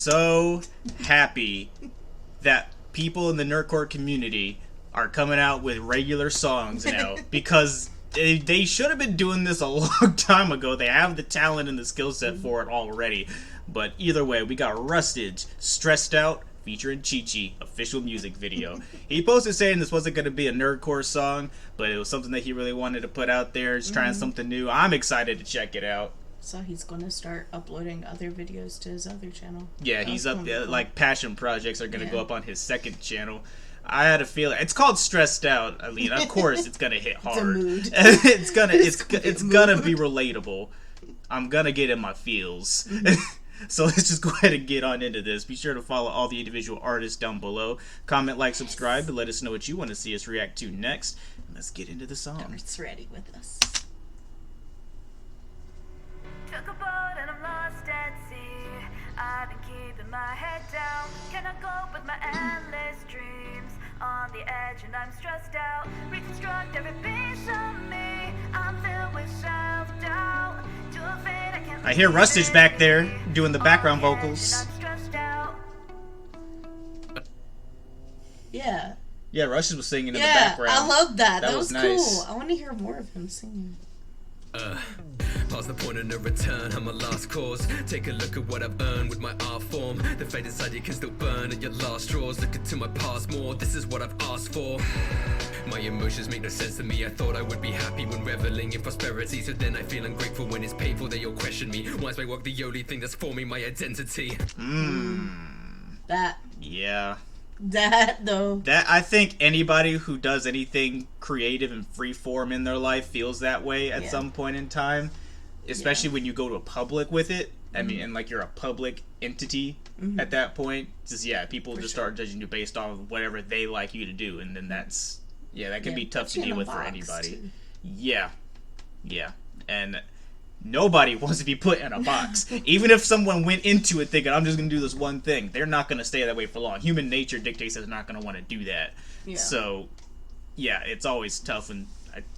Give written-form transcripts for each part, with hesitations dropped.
so happy that people in the nerdcore community are coming out with regular songs now because they should have been doing this a long time ago. They have the talent and the skill set for it already. But either way, we got Rustage, Stressed Out, featuring Chi-Chi, official music video. He posted saying this wasn't going to be a nerdcore song, but it was something that he really wanted to put out there. He's trying something new. I'm excited to check it out. So he's going to start uploading other videos to his other channel. Yeah, he's up there. Like, passion projects are going to go up on his second channel. I had a feeling. It's called Stressed Out. I mean, of course it's going to hit hard. It's gonna be relatable. I'm going to get in my feels. So let's just go ahead and get on into this. Be sure to follow all the individual artists down below. Comment, like, subscribe, and let us know what you want to see us react to next. And let's get into the song. It's ready with us. Took a boat and I'm lost at sea. I've been keeping my head down. Cannot cope with my endless dreams. On the edge and I'm stressed out. Reconstruct every piece of me. I'm filled with self-doubt. I hear Rustage back there doing the background vocals. Yeah. Yeah, Rustage was singing in the background. I love that. That was nice. Cool. I want to hear more of him singing. Past the point of no return, I'm a last cause. Take a look at what I've earned with my art form. The fate inside you can still burn at your last straws. Look into my past more, this is what I've asked for. My emotions make no sense to me. I thought I would be happy when reveling in prosperity. So then I feel ungrateful when it's painful that you'll question me. Why is my work the only thing that's forming my identity? That. Yeah. That, though. That, I think anybody who does anything creative and free form in their life feels that way at some point in time. Especially when you go to a public with it. I mean, and like you're a public entity at that point. Just, people just start judging you based off of whatever they like you to do. And then that's, that can be tough to deal with for anybody. Too. Yeah. And nobody wants to be put in a box. Even if someone went into it thinking, I'm just going to do this one thing, they're not going to stay that way for long. Human nature dictates that they're not going to want to do that. Yeah. So, it's always tough when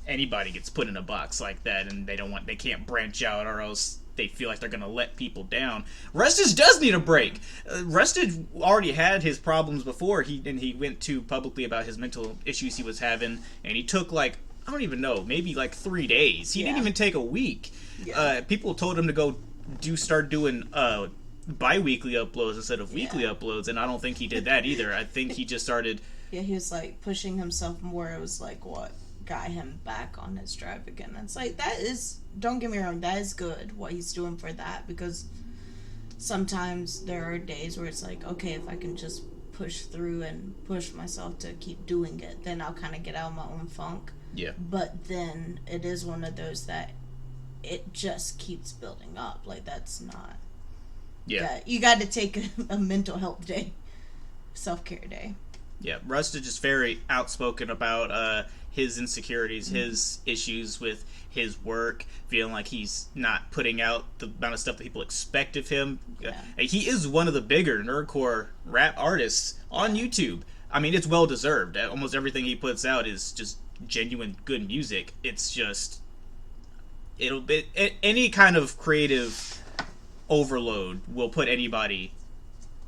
anybody gets put in a box like that and they can't branch out or else they feel like they're going to let people down. Rustage does need a break. Rustage already had his problems before. He went to publicly about his mental issues he was having, and he took I don't even know, maybe 3 days. He didn't even take a week. People told him to go start doing bi-weekly uploads instead of weekly uploads, and I don't think he did that either. I think he just started... Yeah, he was pushing himself more. It was what got him back on his drive again. It's that is, don't get me wrong, that is good what he's doing for that, because sometimes there are days where it's okay, if I can just push through and push myself to keep doing it, then I'll kind of get out of my own funk. Yeah. But then it is one of those that it just keeps building up. That's not... Yeah. You got to take a mental health day. Self-care day. Yeah. Rustage is very outspoken about his insecurities, his issues with his work, feeling like he's not putting out the amount of stuff that people expect of him. He is one of the bigger nerdcore rap artists on YouTube. I mean, it's well deserved. Almost everything he puts out is just genuine good music. It's just any kind of creative overload will put anybody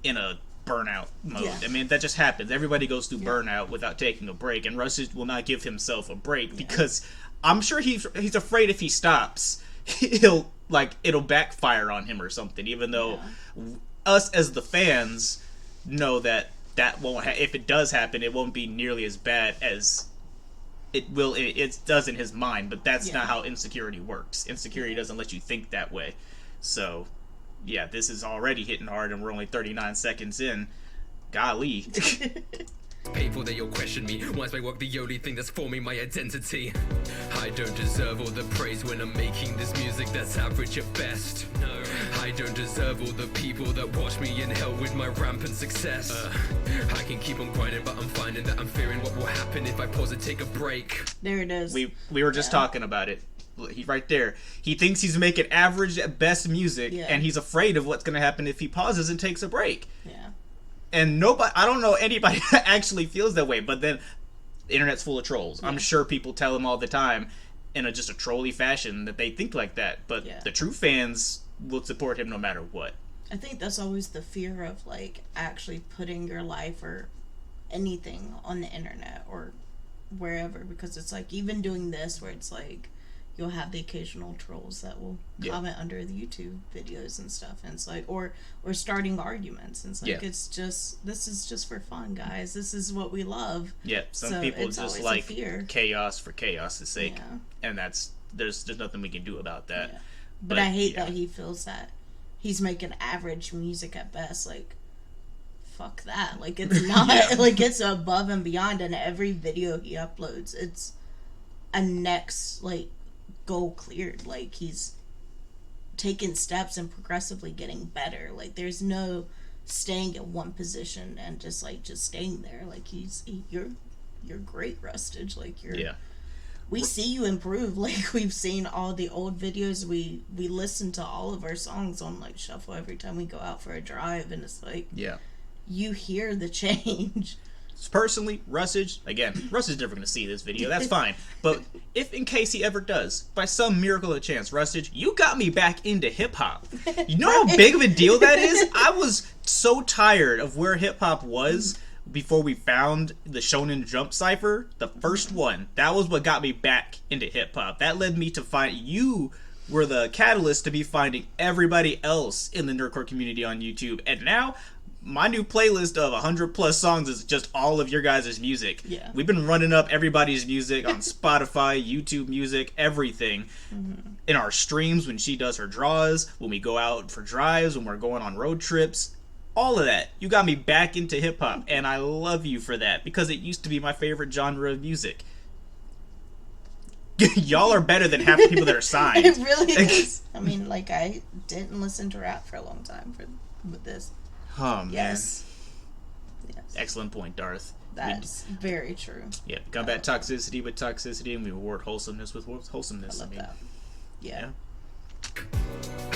in a burnout mode. I mean, that just happens. Everybody goes through burnout without taking a break, and Rustage will not give himself a break because I'm sure he's afraid if he stops, it'll backfire on him or something, even though us as the fans know that won't if it does happen, it won't be nearly as bad as it does in his mind, but that's not how insecurity works. Insecurity doesn't let you think that way. So this is already hitting hard and we're only 39 seconds in. Golly. Painful that you'll question me. Why is my work the only thing that's forming my identity? I don't deserve all the praise when I'm making this music that's average at best. No, I don't deserve all the people that watch me in hell with my rampant success. I can keep on grinding, but I'm finding that I'm fearing what will happen if I pause and take a break. There it is. We were just talking about it. He right there. He thinks he's making average at best music, and he's afraid of what's going to happen if he pauses and takes a break. Yeah. And I don't know anybody that actually feels that way, but then the internet's full of trolls. I'm sure people tell him all the time in just a trolly fashion that they think like that, but the true fans will support him no matter what. I think that's always the fear of like actually putting your life or anything on the internet or wherever, because it's like even doing this where it's like you'll have the occasional trolls that will comment under the YouTube videos and stuff, and it's like or starting arguments, and it's like it's just, this is just for fun, guys, this is what we love. Some people just like chaos for chaos' sake, and that's there's nothing we can do about that. But I hate that he feels that he's making average music at best. Like, fuck that. Like, it's not like it's above and beyond. And every video he uploads, it's a next like goal cleared. Like, he's taking steps and progressively getting better. Like, there's no staying in one position and just staying there. Like, you're great, Rustage. Like, you're we see you improve. Like, we've seen all the old videos. We listen to all of our songs on like shuffle every time we go out for a drive, and it's like you hear the change. Personally, Rustage is never going to see this video. That's fine. But if in case he ever does, by some miracle of chance, Rustage, you got me back into hip hop. You know how big of a deal that is? I was so tired of where hip hop was before we found the Shonen Jump Cypher, the first one. That was what got me back into hip hop. That led me to find you. Were the catalyst to be finding everybody else in the nerdcore community on YouTube, and now my new playlist of 100+ songs is just all of your guys' music. We've been running up everybody's music on Spotify, YouTube Music, everything. In our streams, when she does her draws, when we go out for drives, when we're going on road trips, all of that. You got me back into hip-hop, and I love you for that, because it used to be my favorite genre of music. Y'all are better than half the people that are signed. It really is. I mean, like, I didn't listen to rap for a long time with this. Oh, man. Excellent point, Darth. That's very true. Combat toxicity with toxicity, and we reward wholesomeness with wholesomeness. I love that.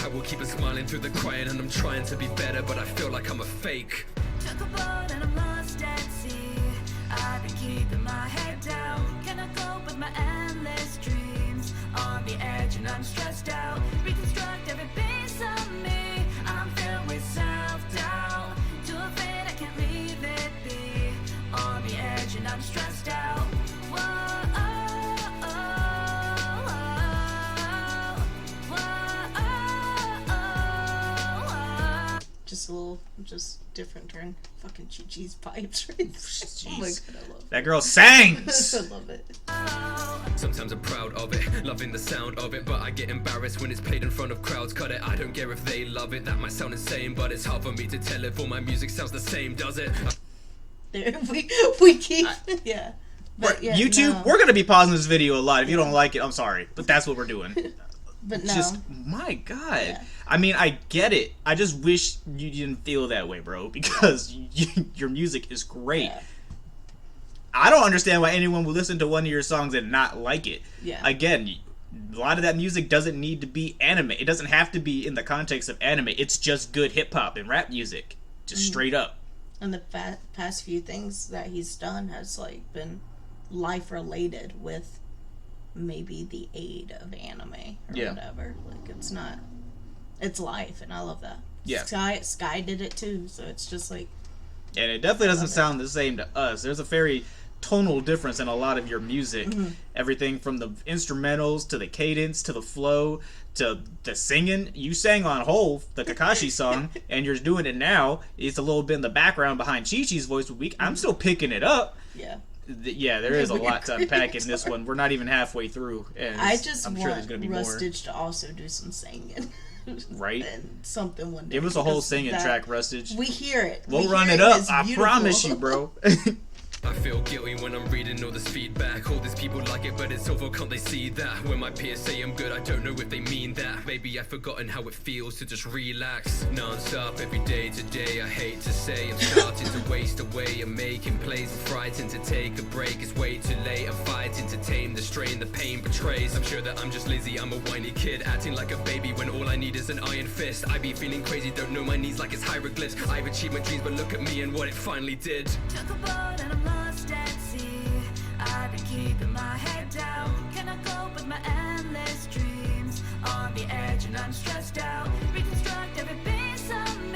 I will keep it smiling through the crying, and I'm trying to be better, but I feel like I'm a fake. Took a boat and I'm lost at sea. I've been keeping my head down. Can I cope with my endless dreams? On the edge and I'm stressed out. Reconstruct every piece of me. I'm filled with self-doubt. To a fate I can't leave it be. On the edge and I'm stressed out. Whoa. Just a little, different turn. Fucking Chi-Chi's pipes, right? Oh my god, I love it. That girl sings! I love it. Sometimes I'm proud of it, loving the sound of it, but I get embarrassed when it's played in front of crowds. Cut it, I don't care if they love it. That might sound insane, but it's hard for me to tell if all my music sounds the same, does it? There, we keep, But YouTube, we're gonna be pausing this video a lot. If you don't like it, I'm sorry, but that's what we're doing. But no. Just, my god. I mean, I get it. I just wish you didn't feel that way, bro, because your music is great. I don't understand why anyone would listen to one of your songs and not like it. Again, a lot of that music doesn't need to be anime. It doesn't have to be in the context of anime. It's just good hip-hop and rap music. Just straight up. And the past few things that he's done has, like, been life-related with maybe the aid of anime or whatever. Like, it's life, and I love that. Sky did it too, so it's just like, and it definitely doesn't sound the same to us. There's a very tonal difference in a lot of your music. Everything from the instrumentals to the cadence to the flow to the singing. You sang on Whole, the Kakashi song, and you're doing it now. It's a little bit in the background behind Chi-Chi's voice. I'm still picking it up. There is a lot to unpack in this one. We're not even halfway through, and I'm sure there's going to be Rustage to also do some singing. Right? And something one day. Give us a whole singing track, Rustage. We hear it. We'll run it up. I promise you, bro. I feel guilty when I'm reading all this feedback. All these people like it, but it's over, can't they see that? When my peers say I'm good, I don't know if they mean that. Maybe I've forgotten how it feels to just relax. Non-stop every day to day, I hate to say I'm starting to waste away. I'm making plays, I'm frightened to take a break. It's way too late, I'm fighting to tame the strain the pain betrays. I'm sure that I'm just lazy, I'm a whiny kid, acting like a baby when all I need is an iron fist. I be feeling crazy, don't know my knees like it's hieroglyphs. I've achieved my dreams, but look at me and what it finally did. Took a boat and I'm lost at sea. I've been keeping my head down. Can I cope with my endless dreams? On the edge and I'm stressed out. Reconstruct every piece of me.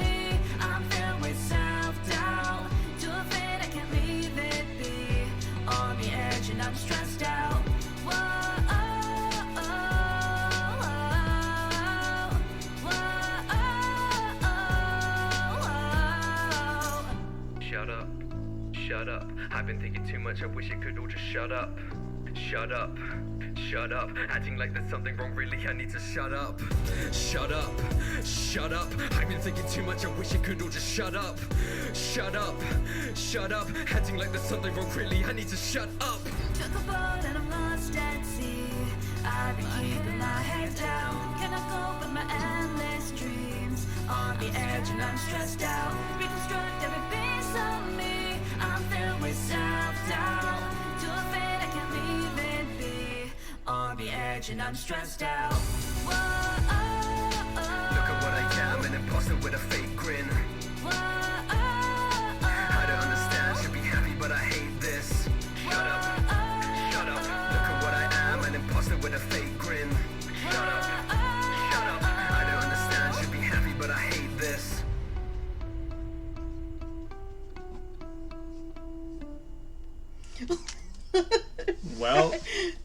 shut up. Shut up. I've been thinking too much, I wish it could all just shut up. Shut up. Shut up. Acting like there's something wrong, really, I need to shut up. Shut up. Shut up. I've been thinking too much, I wish it could all just shut up. Shut up. Shut up. Acting like there's something wrong, really, I need to shut up. Took a boat and I'm lost at sea. I've been keeping my head down. Can I go with my endless dreams? On the edge and I'm stressed out. Reconstruct every piece of me. I'm filled with self-doubt. Too afraid I can't leave it be. On the edge and I'm stressed out. Whoa, Look at what I am, an imposter with a fake grin. whoa, I don't understand, should be happy, but I hate this. Shut up. Shut up. Look at what I am, an imposter with a fake grin. Shut up. Shut up. I don't understand, should be happy, but I hate this. Well,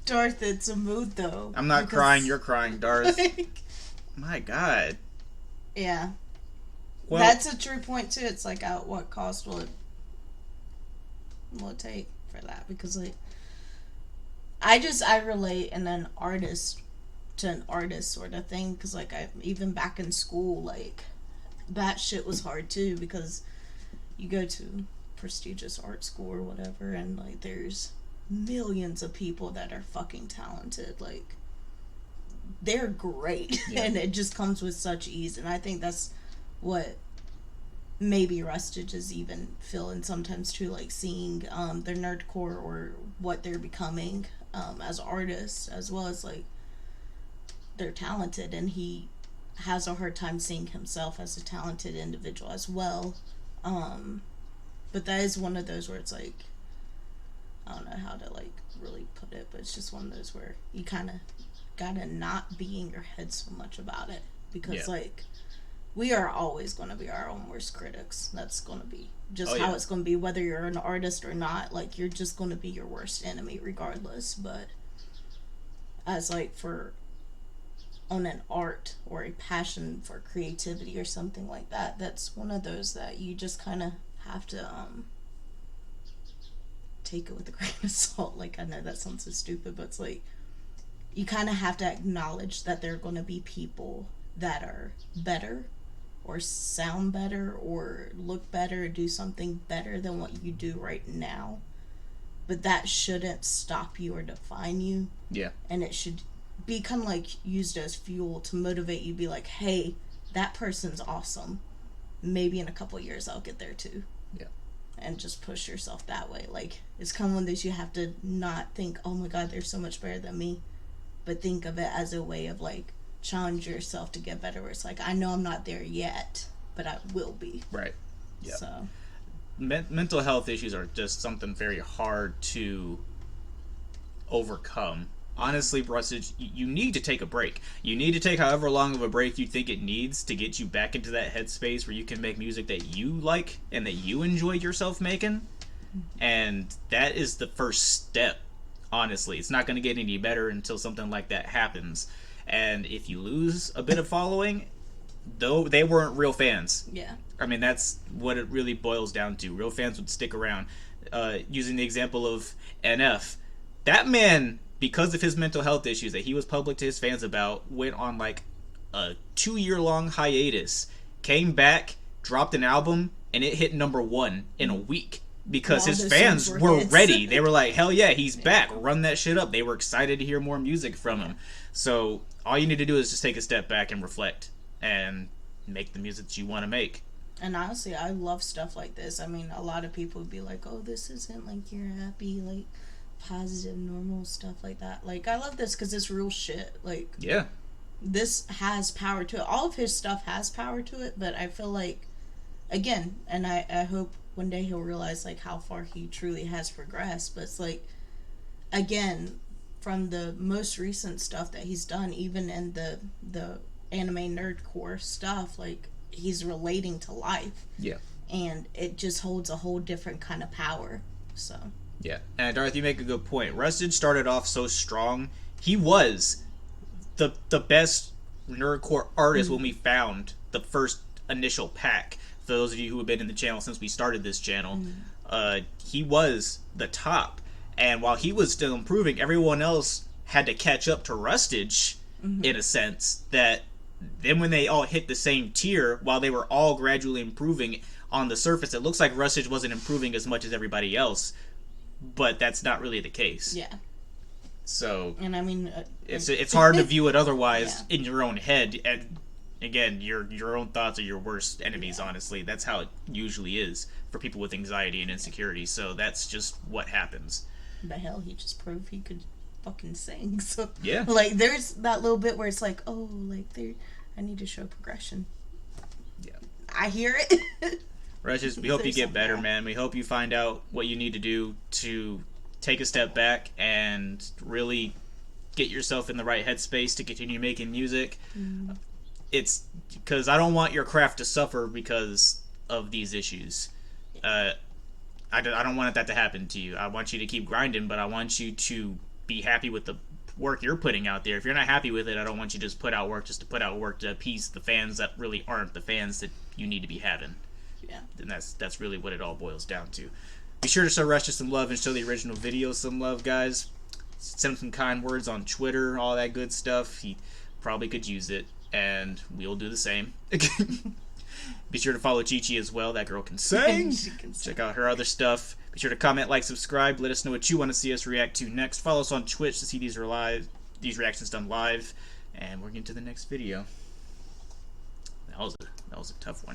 Darth, it's a mood though. I'm not because, crying, you're crying, Darth. like, My God. yeah. Well, That's a true point too. It's like, at what cost will it take for that? Because like, I relate in an artist to an artist sort of thing. Because like, even back in school, like, that shit was hard too, because you go to prestigious art school or whatever, and like, there's millions of people that are fucking talented. Like, they're great. Yeah. And it just comes with such ease. And I think that's what maybe Rustage is even feeling sometimes too, like seeing their nerdcore or what they're becoming as artists, as well as like they're talented, and he has a hard time seeing himself as a talented individual as well. But that is one of those where it's like, I don't know how to like really put it, but it's just one of those where you kind of gotta not be in your head so much about it, because like, we are always going to be our own worst critics. That's going to be just how it's going to be, whether you're an artist or not. Like, you're just going to be your worst enemy regardless. But as like on an art or a passion for creativity or something like that, that's one of those that you just kind of have to take it with a grain of salt. Like, I know that sounds so stupid, but it's like, you kind of have to acknowledge that there are going to be people that are better or sound better or look better or do something better than what you do right now. But that shouldn't stop you or define you. Yeah. And it should be kind of like used as fuel to motivate you, be like, hey, that person's awesome. Maybe in a couple of years I'll get there too. Yeah. And just push yourself that way. Like, it's kind of one of those, you have to not think, oh my God, they're so much better than me. But think of it as a way of like, challenge yourself to get better, where it's like, I know I'm not there yet, but I will be. Right. Yeah. So mental health issues are just something very hard to overcome. Honestly, Rustage, you need to take a break. You need to take however long of a break you think it needs to get you back into that headspace where you can make music that you like and that you enjoy yourself making. And that is the first step, honestly. It's not going to get any better until something like that happens. And if you lose a bit of following, though, they weren't real fans. yeah. I mean, that's what it really boils down to. Real fans would stick around. Using the example of NF, that man, because of his mental health issues that he was public to his fans about, went on like a 2-year-long hiatus, came back, dropped an album, and it hit #1 in a week. Because his fans were ready. They were like, hell yeah, he's back. Run that shit up. They were excited to hear more music from him. So all you need to do is just take a step back and reflect and make the music that you want to make. And honestly, I love stuff like this. I mean, a lot of people would be like, oh, this isn't like your happy, like, positive, normal stuff like that. Like, I love this because it's real shit. Like, Yeah. this has power to it. All of his stuff has power to it, but I feel like, again, and I hope one day he'll realize like how far he truly has progressed. But it's like, again, from the most recent stuff that he's done, even in the anime nerdcore stuff, like, he's relating to life. Yeah. And it just holds a whole different kind of power. So Yeah. And Darth, you make a good point. Rustage started off so strong. He was the best nerdcore artist when we found the first initial pack for those of you who have been in the channel since we started this channel, he was the top. And while he was still improving, everyone else had to catch up to Rustage, in a sense, that then when they all hit the same tier, while they were all gradually improving on the surface, it looks like Rustage wasn't improving as much as everybody else, but that's not really the case. Yeah. So, and I mean, it's hard to view it otherwise in your own head. And again, your own thoughts are your worst enemies, honestly. That's how it usually is for people with anxiety and insecurity. So that's just what happens. But hell, he just proved he could fucking sing. So yeah, like there's that little bit where it's like, oh, like I need to show progression. Yeah, I hear it. Rustage, we hope you get better, man. We hope you find out what you need to do to take a step back and really get yourself in the right headspace to continue making music. It's because I don't want your craft to suffer because of these issues. I don't want that to happen to you. I want you to keep grinding, but I want you to be happy with the work you're putting out there. If you're not happy with it, I don't want you to just put out work just to put out work to appease the fans that really aren't the fans that you need to be having. Yeah. And that's really what it all boils down to. Be sure to show Rustage some love and show the original video some love, guys. Send him some kind words on Twitter, all that good stuff. He probably could use it, and we'll do the same. Be sure to follow Chi-Chi as well. That girl can sing. Check out her other stuff. Be sure to comment, like, subscribe. Let us know what you want to see us react to next. Follow us on Twitch to see these reactions done live. And we're getting to the next video. That was a tough one.